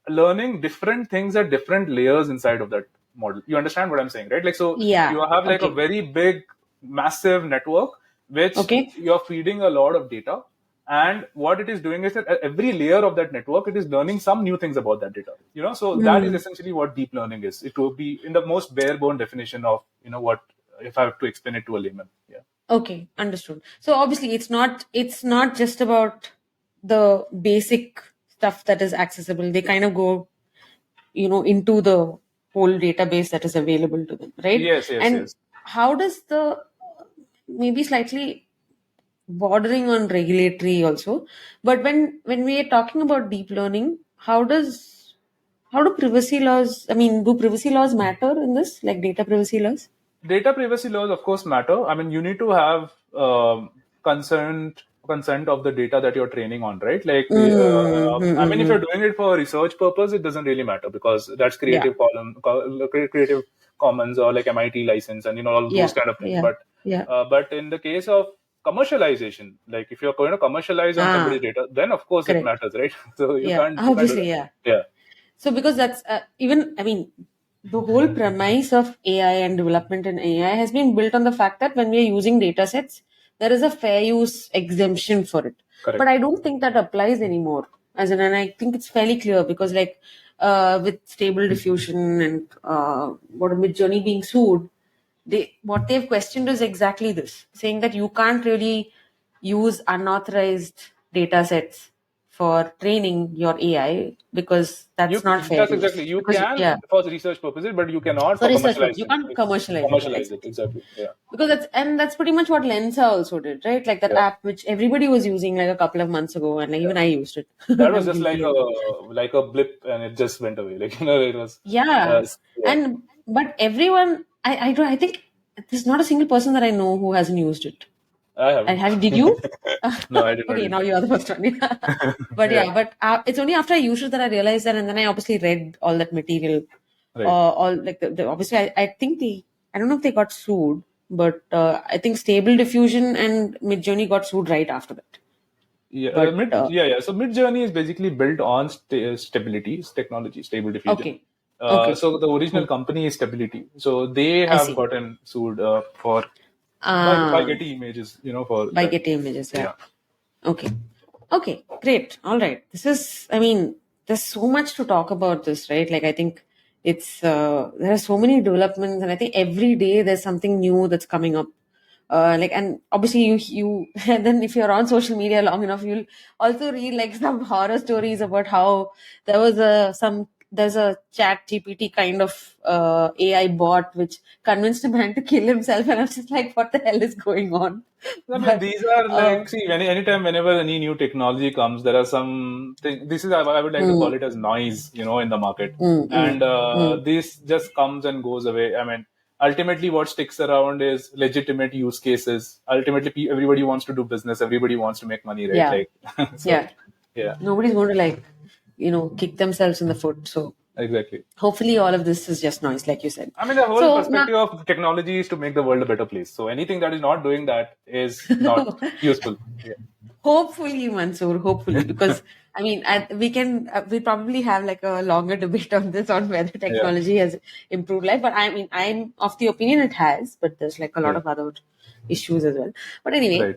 learning different things at different layers inside of that model. You understand what I'm saying, right? Like, so Yeah. you have like a Okay. very big, massive network, which Okay. you're feeding a lot of data. And what it is doing is that at every layer of that network, it is learning some new things about that data. So that is Mm. essentially what deep learning is. It will be in the most bare bone definition of, what, if I have to explain it to a layman. Yeah. Okay, understood. So obviously it's not just about the basic stuff that is accessible. They kind of go, into the whole database that is available to them, right? Yes, yes, And yes. how does the maybe slightly bordering on regulatory also, but when we are talking about deep learning, how do privacy laws, I mean, do privacy laws matter in this, like data privacy laws? Data privacy laws, of course, matter. I mean, you need to have consent of the data that you're training on, right? Like, I mean, if you're Mm-hmm. doing it for research purpose, it doesn't really matter, because that's Yeah, Creative Commons or like MIT license, and all those yeah, kind of things. yeah, yeah. But in the case of commercialization, like if you're going to commercialize on somebody's Ah, data, then of course it correct. matters, right? So you Yeah, can't do obviously, that. yeah. Yeah. So because that's even, I mean, the whole premise of AI and development in AI has been built on the fact that when we are using data sets, there is a fair use exemption for it. But Correct. I don't think that applies anymore. And I think it's fairly clear because, like, with Stable Diffusion and what Midjourney being sued, what they've questioned is exactly this, saying that you can't really use unauthorized data sets for training your AI because that's not fair That's use. exactly, you Because can yeah, for research purposes, but you cannot for for research purpose, you commercializing. can't commercialize it. Yeah, Commercialize it, exactly. exactly. Yeah. Because that's pretty much what Lensa also did, right? Like that Yeah. app which everybody was using like a couple of months ago, and like Yeah. even I used it. That was I'm just like guilty a of it. blip, and it just went away. Like, it was. Yeah, Yeah. and but everyone, I think there's not a single person that I know who hasn't used it. I And haven't. did you? No, I did not Okay, use now you are the first one. But it. Yeah. yeah, but it's only after I used it that I realized that, and then I obviously read all that material. Right. All like obviously, I think I don't know if they got sued, but I think Stable Diffusion and Midjourney got sued right after that. Yeah. But Yeah. So Mid Journey is basically built on stability technology, Stable Diffusion. okay, okay, So the original cool. company is Stability. So they I have see. gotten sued for by Uh, Getty Images, for by that. Getty Images, yeah. Yeah. Okay. Okay, great. All right. This is, I mean, there's so much to talk about this, right? Like, I think there are so many developments, and I think every day there's something new that's coming up. And obviously and then if you're on social media long enough, you'll also read like some horror stories about how there's a chat GPT kind of AI bot which convinced a man to kill himself, and I was just like, what the hell is going on? I mean, But these are uh, like, see, anytime, whenever any new technology comes, there are some things. This is, I would like to call mm, it as noise, in the market. mm, mm, And mm. this just comes and goes away. I mean, ultimately, what sticks around is legitimate use cases. Ultimately, everybody wants to do business. Everybody wants to make money, right? Yeah, Like, so, yeah. yeah, Nobody's going to like, kick themselves in the foot. So exactly. hopefully all of this is just noise, like you said. I mean, the whole So now, perspective of technology is to make the world a better place. So anything that is not doing that is not useful. Yeah. hopefully, Mansoor, hopefully, because I mean, we probably have like a longer debate on this on whether Yeah. technology has improved life. But I mean, I'm of the opinion it has, but there's like a lot Yeah. of other issues as well. But anyway, Right.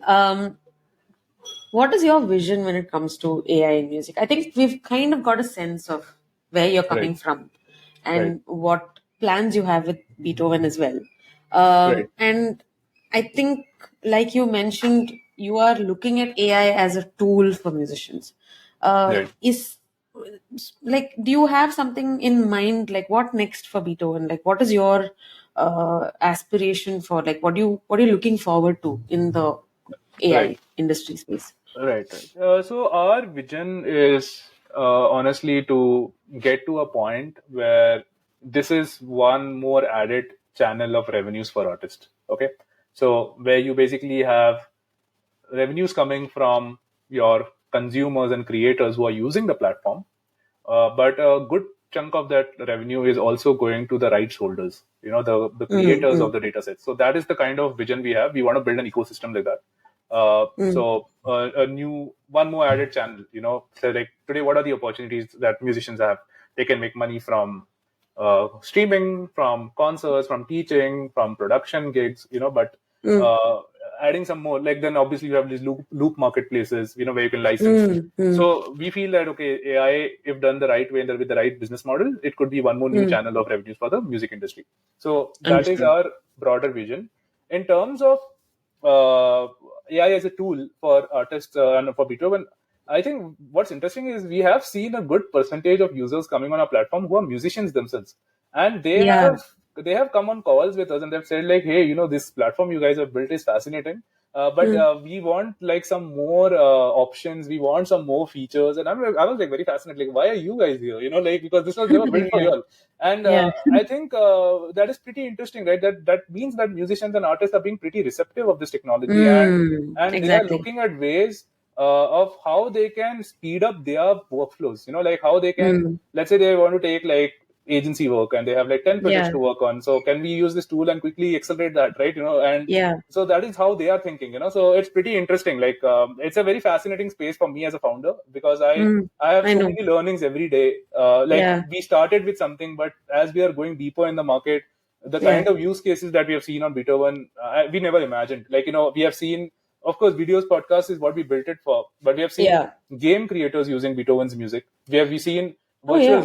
what is your vision when it comes to AI in music? I think we've kind of got a sense of where you're Right. coming from Right. and what plans you have with Beethoven as well. Right. And I think, like you mentioned, you are looking at AI as a tool for musicians. Right. Is like, do you have something in mind? Like, what next for Beethoven? Like, what is your aspiration for? Like, what are you looking forward to in the Right. AI industry space? Right. Right. So our vision is honestly to get to a point where this is one more added channel of revenues for artists. Okay. So where you basically have revenues coming from your consumers and creators who are using the platform, but a good chunk of that revenue is also going to the rights holders, the Mm, creators of mm, the data sets. So that is the kind of vision we have. We want to build an ecosystem like that. mm, A new one more added channel. So like today, what are the opportunities that musicians have? They can make money from streaming, from concerts, from teaching, from production gigs. But mm, uh, adding some more, like then obviously you have these loop marketplaces, where you can license. mm, mm, So we feel that okay, AI, if done the right way and with the right business model, it could be one more new mm. channel of revenues for the music industry. So that is Understood. our broader vision. In terms of AI as a tool for artists and for Beethoven, I think what's interesting is we have seen a good percentage of users coming on our platform who are musicians themselves, and Yeah. they have come on calls with us and they've said like, hey, this platform you guys have built is fascinating, but Mm. we want like some more options. We want some more features. And I was like very fascinated. Like, why are you guys here? Like because this was never built for Yeah. you all. And Yeah. I think that is pretty interesting, right? That means that musicians and artists are being pretty receptive of this technology, Mm. and they are Exactly. looking at ways of how they can speed up their workflows. Like how they can, Mm. let's say they want to take like agency work and they have like 10 projects Yeah. to work on. So can we use this tool and quickly accelerate that, right? And Yeah. so that is how they are thinking. So it's pretty interesting. Like it's a very fascinating space for me as a founder because Mm. I have I so know. many learnings every day. Like Yeah. we started with something, but as we are going deeper in the market, the kind Yeah. of use cases that we have seen on Beethoven, we never imagined. Like we have seen, of course, videos podcast is what we built it for, but we have seen Yeah. game creators using Beethoven's music. We seen Oh, yeah.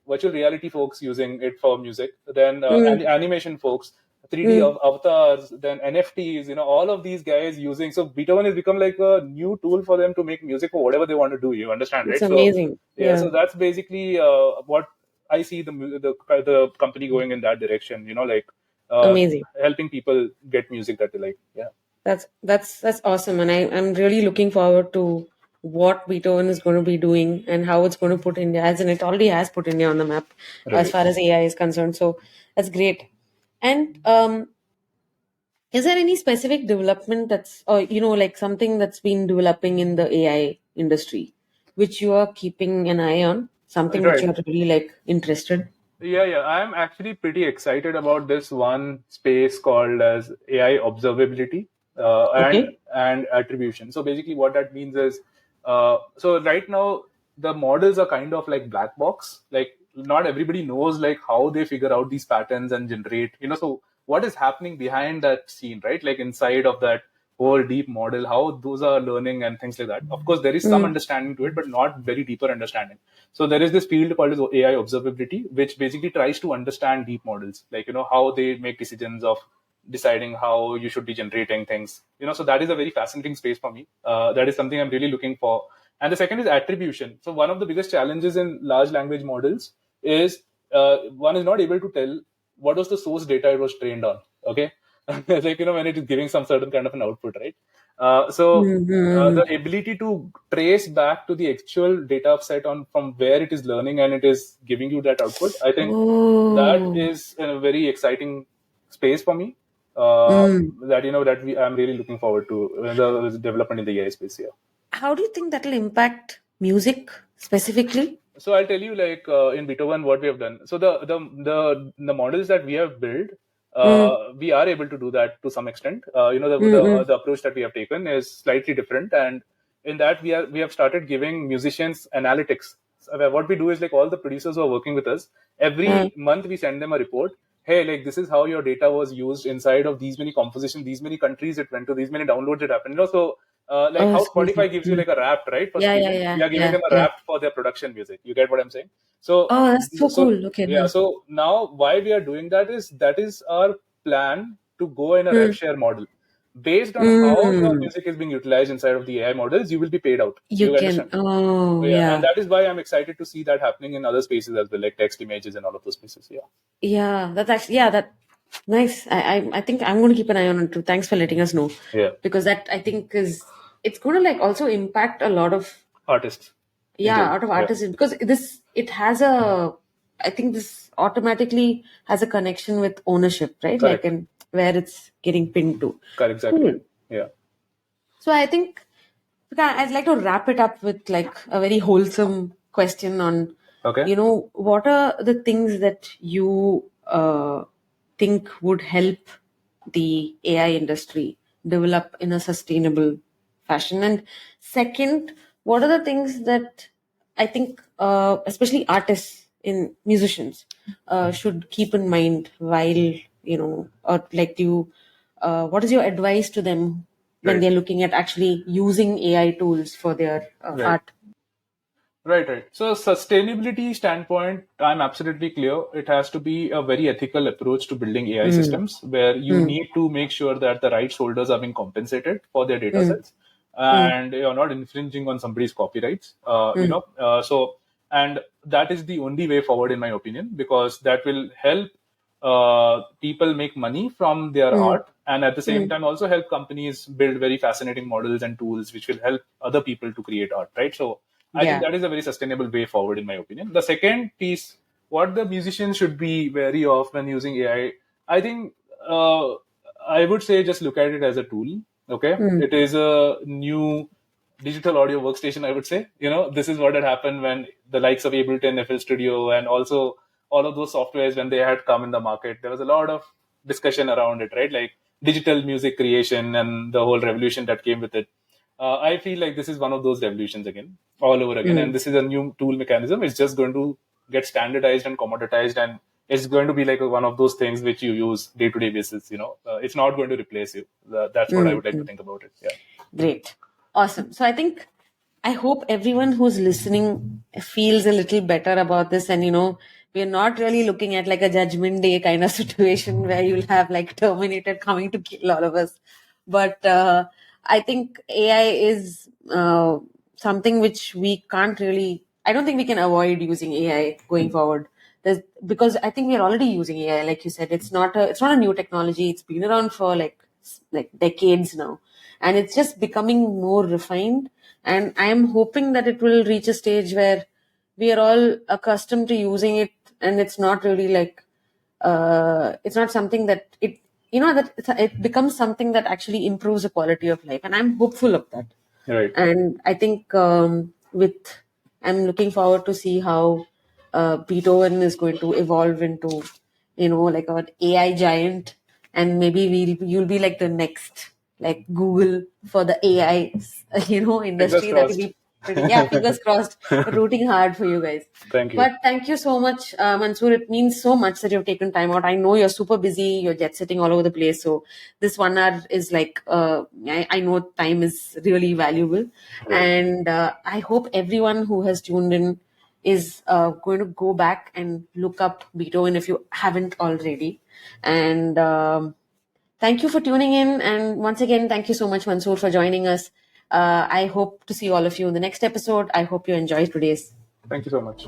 virtual reality folks using it for music, then Mm. animation folks, 3D Mm. avatars, then NFTs, all of these guys using. So Beethoven has become like a new tool for them to make music for whatever they want to do. You understand, It's right? So amazing. yeah, Yeah. so that's basically what I see the company going in that direction. Like uh, Amazing. helping people get music that they like. Yeah, That's awesome, and I'm really looking forward to what Beethoven is going to be doing and how it's going to put India, as in it already has put India on the map as right. far as AI is concerned. So that's great. And is there any specific development that's, or like something that's been developing in the AI industry, which you are keeping an eye on, something which Right. you're really like interested? Yeah, yeah. I'm actually pretty excited about this one space called as AI observability Okay. and attribution. So basically, what that means is, so right now the models are kind of like black box. Like not everybody knows like how they figure out these patterns and generate. So what is happening behind that scene, right? Like inside of that whole deep model, how those are learning and things like that. Of course, there is some understanding to it, but not very deeper understanding. So there is this field called as AI observability, which basically tries to understand deep models, like, how they make decisions of deciding how you should be generating things. So that is a very fascinating space for me. That is something I'm really looking for. And the second is attribution. So one of the biggest challenges in large language models is one is not able to tell what was the source data it was trained on. Okay. Like, when it is giving some certain kind of an output, right? The ability to trace back to the actual data set from where it is learning and it is giving you that output, I think that is a very exciting space for me. I'm really looking forward to the development in the AI space here. How do you think that will impact music specifically? So I'll tell you, like, in Beethoven, what we have done. So the models that we have built, we are able to do that to some extent. The approach that we have taken is slightly different, and in that we have started giving musicians analytics. So what we do is, like, all the producers who are working with us, every month we send them a report. Hey, like, this is how your data was used inside of these many compositions, these many countries it went to, these many downloads it happened. So like how Spotify gives you like a wrap, right, for streaming, we are giving them a wrap for their production music. You get what I'm saying? So Oh, that's so cool. Okay, yeah. nice. So now why we are doing that is our plan to go in a rev share model. Based on how your music is being utilized inside of the AI models, you will be paid out. You can. Understand? Oh, Yeah. And that is why I'm excited to see that happening in other spaces as well, like text, images, and all of those spaces. Yeah. Yeah, that's actually, that nice. I think I'm going to keep an eye on it too. Thanks for letting us know. Yeah. Because that, I think, it's going to like also impact a lot of Artists. out of artists, because it has I think this automatically has a connection with ownership, right? Correct. Like, and where it's getting pinned to. Correct. Exactly. Cool. Yeah. So I think I'd like to wrap it up with like a very wholesome question on, Okay. what are the things that you think would help the AI industry develop in a sustainable fashion? And second, what are the things that I think, especially artists and musicians, should keep in mind while, or like what is your advice to them when Right. they're looking at actually using AI tools for their art? Right. So sustainability standpoint, I'm absolutely clear. It has to be a very ethical approach to building AI systems where you need to make sure that the rights holders are being compensated for their data sets and you're not infringing on somebody's copyrights. And that is the only way forward, in my opinion, because that will help people make money from their art, and at the same time also help companies build very fascinating models and tools which will help other people to create art, right? So I think that is a very sustainable way forward, in my opinion. The second piece, what the musicians should be wary of when using AI, I think I would say just look at it as a tool. Okay, it is a new digital audio workstation, I would say. This is what had happened when the likes of Ableton, FL Studio, and also all of those softwares, when they had come in the market, there was a lot of discussion around it, right? Like digital music creation and the whole revolution that came with it. I feel like this is one of those revolutions again, all over again. And this is a new tool mechanism. It's just going to get standardized and commoditized, and it's going to be like one of those things which you use day-to-day basis. It's not going to replace you. That's what I would like to think about it. Yeah. Great. Awesome. So I hope everyone who's listening feels a little better about this. And, we're not really looking at like a judgment day kind of situation where you'll have like Terminator coming to kill all of us. But I think AI is something which we can't really, I don't think we can avoid using AI going forward. Because I think we're already using AI, like you said. It's not a new technology. It's been around for like decades now, and it's just becoming more refined. And I am hoping that it will reach a stage where we are all accustomed to using it, and it's not really like it's not something that it becomes something that actually improves the quality of life. And I'm hopeful of that. Right. And I think I'm looking forward to see how Beethoven is going to evolve into, like an AI giant, and maybe you'll be like the next, like Google for the AI, industry. That will be Yeah, fingers crossed. Rooting hard for you guys. Thank you. But thank you so much, Mansoor. It means so much that you've taken time out. I know you're super busy. You're jet setting all over the place. So this 1 hour is like, I know time is really valuable. Right. And I hope everyone who has tuned in is going to go back and look up Beethoven if you haven't already. And thank you for tuning in. And once again, thank you so much, Mansoor, for joining us. I hope to see all of you in the next episode. I hope you enjoyed today's. Thank you so much.